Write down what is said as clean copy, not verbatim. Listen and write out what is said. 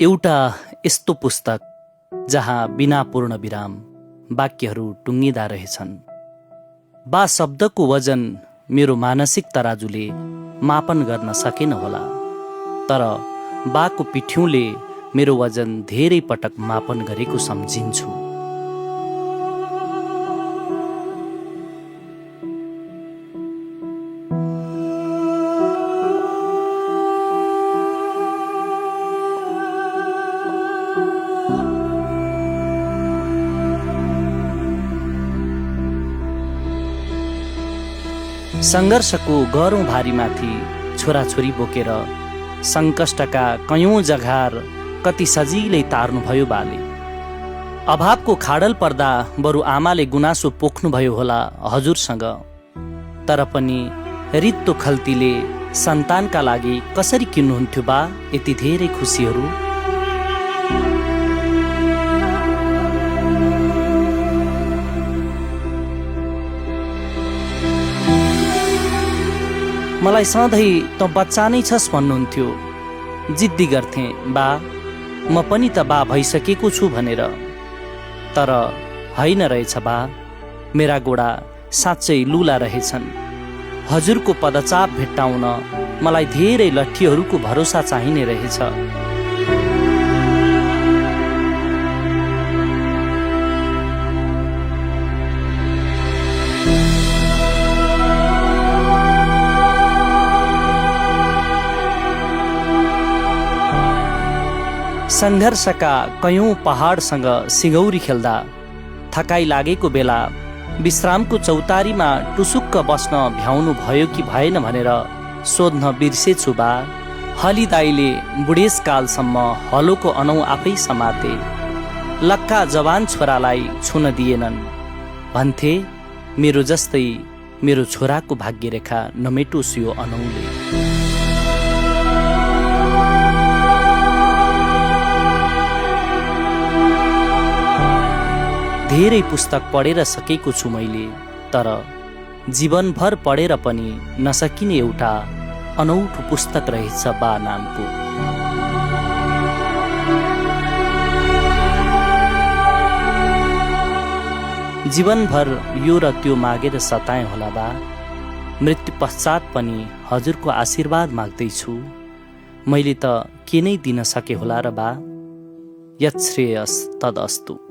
एउटा यस्तो पुस्तक जहाँ बिना पूर्ण विराम वाक्यहरू टुङ्गिँदा रहेछन्। बा शब्दको वजन मेरो मानसिक तराजुले मापन गर्न सकेन होला, तर बाको पिठ्युँले मेरो वजन धेरै पटक मापन गरेको सम्झिन्छु। सङ्घर्षको गह्रौँ भारीमाथि छोराछोरी बोकेर सङ्कष्टका कयौँ जघार कति सजिलै तार्नुभयो बाले। अभावको खाडल पर्दा बरु आमाले गुनासो पोख्नुभयो होला हजुरसँग, तर पनि रित्तो खल्तीले सन्तानका लागि कसरी किन्नुहुन्थ्यो बा यति धेरै खुसीहरू। मलाई सधैँ त बच्चा नै छस् भन्नुहुन्थ्यो। जिद्दी गर्थे बा म पनि त बा भइसकेको छु भनेर, तर होइन रहेछ बा, मेरा गोडा साँच्चै लुला रहेछन्। हजुरको पदचाप भेट्टाउन मलाई धेरै लट्ठीहरूको भरोसा चाहिने रहेछ। सङ्घर्षका कयौँ पहाडसँग सिगौरी खेल्दा थकाइ लागेको बेला विश्रामको चौतारीमा टुसुक्क बस्न भ्याउनु भयो कि भएन भनेर सोध्न बिर्सेछु बा। हलिदाईले बुढेसकालसम्म हलोको अनौ आफै समाते, लक्का जवान छोरालाई छुन दिएनन्। भन्थे मेरो जस्तै मेरो छोराको भाग्यरेखा नमेटोस् यो अनौले। धेरै पुस्तक पढेर सकेको छु मैले, तर जीवनभर पढेर पनि नसकिने एउटा अनौठो पुस्तक रहेछ बा नामको। जीवनभर यो र त्यो मागेर सताएँ होला बा। मृत्यु पश्चात पनि हजुरको आशीर्वाद माग्दैछु। मैले त के नै दिन सके होला र बा। यत् श्रेयस् तदस्तु।